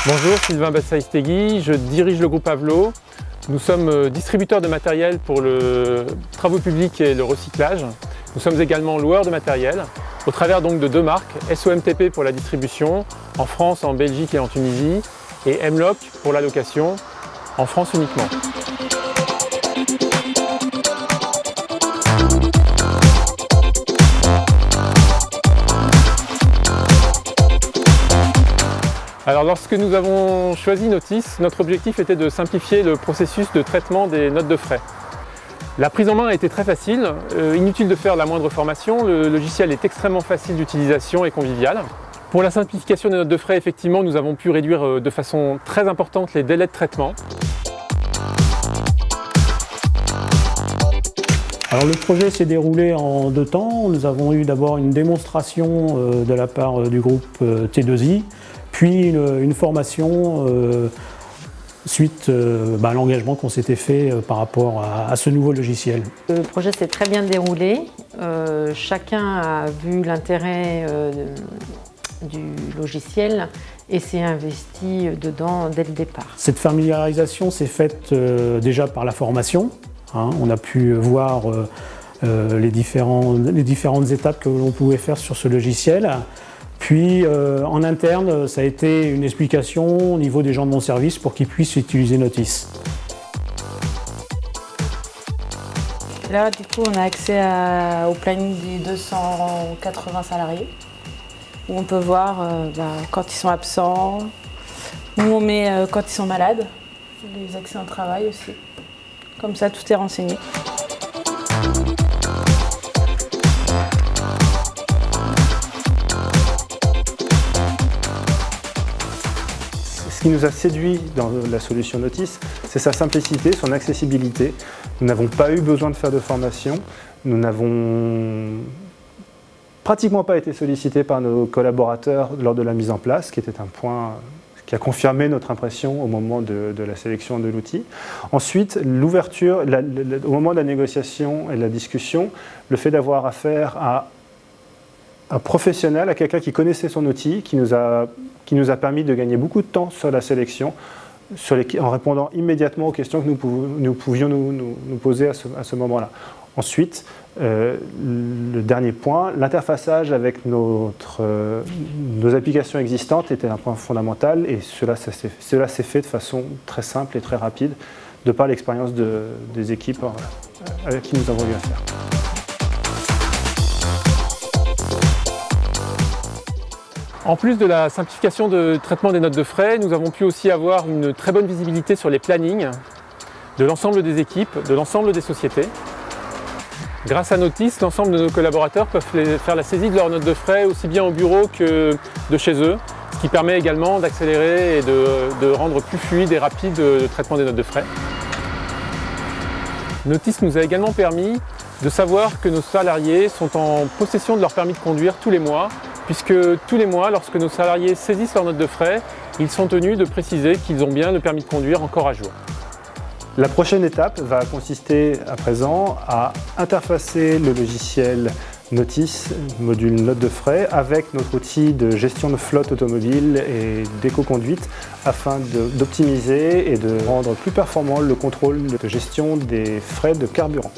Bonjour, Sylvain Bassaïstegui, je dirige le groupe Avlo. Nous sommes distributeurs de matériel pour le travaux publics et le recyclage. Nous sommes également loueurs de matériel, au travers donc de deux marques, SOMTP pour la distribution, en France, en Belgique et en Tunisie, et Mloc pour la location, en France uniquement. Alors lorsque nous avons choisi Notis, notre objectif était de simplifier le processus de traitement des notes de frais. La prise en main a été très facile, inutile de faire la moindre formation, le logiciel est extrêmement facile d'utilisation et convivial. Pour la simplification des notes de frais, effectivement, nous avons pu réduire de façon très importante les délais de traitement. Alors le projet s'est déroulé en deux temps. Nous avons eu d'abord une démonstration de la part du groupe T2I, puis une formation suite à l'engagement qu'on s'était fait par rapport à ce nouveau logiciel. Le projet s'est très bien déroulé. Chacun a vu l'intérêt du logiciel et s'est investi dedans dès le départ. Cette familiarisation s'est faite déjà par la formation. On a pu voir les différentes étapes que l'on pouvait faire sur ce logiciel. Puis en interne, ça a été une explication au niveau des gens de mon service pour qu'ils puissent utiliser Notis. Là, du coup, on a accès au planning des 280 salariés, où on peut voir quand ils sont absents, où on met quand ils sont malades, les accidents de travail aussi. Comme ça, tout est renseigné. Ce qui nous a séduit dans la solution Notis, c'est sa simplicité, son accessibilité. Nous n'avons pas eu besoin de faire de formation. Nous n'avons pratiquement pas été sollicités par nos collaborateurs lors de la mise en place, qui était un point qui a confirmé notre impression au moment de la sélection de l'outil. Ensuite, l'ouverture, au moment de la négociation et de la discussion, le fait d'avoir affaire à un professionnel, à quelqu'un qui connaissait son outil, qui nous a permis de gagner beaucoup de temps sur la sélection, en répondant immédiatement aux questions que nous pouvions nous poser à ce moment-là. Ensuite, le dernier point, l'interfaçage avec nos applications existantes était un point fondamental et cela s'est fait de façon très simple et très rapide de par l'expérience des équipes avec qui nous avons eu affaire. En plus de la simplification de traitement des notes de frais, nous avons pu aussi avoir une très bonne visibilité sur les plannings de l'ensemble des équipes, de l'ensemble des sociétés. Grâce à Notis, l'ensemble de nos collaborateurs peuvent faire la saisie de leurs notes de frais aussi bien au bureau que de chez eux, ce qui permet également d'accélérer et de rendre plus fluide et rapide le traitement des notes de frais. Notis nous a également permis de savoir que nos salariés sont en possession de leur permis de conduire tous les mois, puisque tous les mois, lorsque nos salariés saisissent leurs notes de frais, ils sont tenus de préciser qu'ils ont bien le permis de conduire encore à jour. La prochaine étape va consister à présent à interfacer le logiciel Notis, module notes de frais, avec notre outil de gestion de flotte automobile et d'éco-conduite afin d'optimiser et de rendre plus performant le contrôle de gestion des frais de carburant.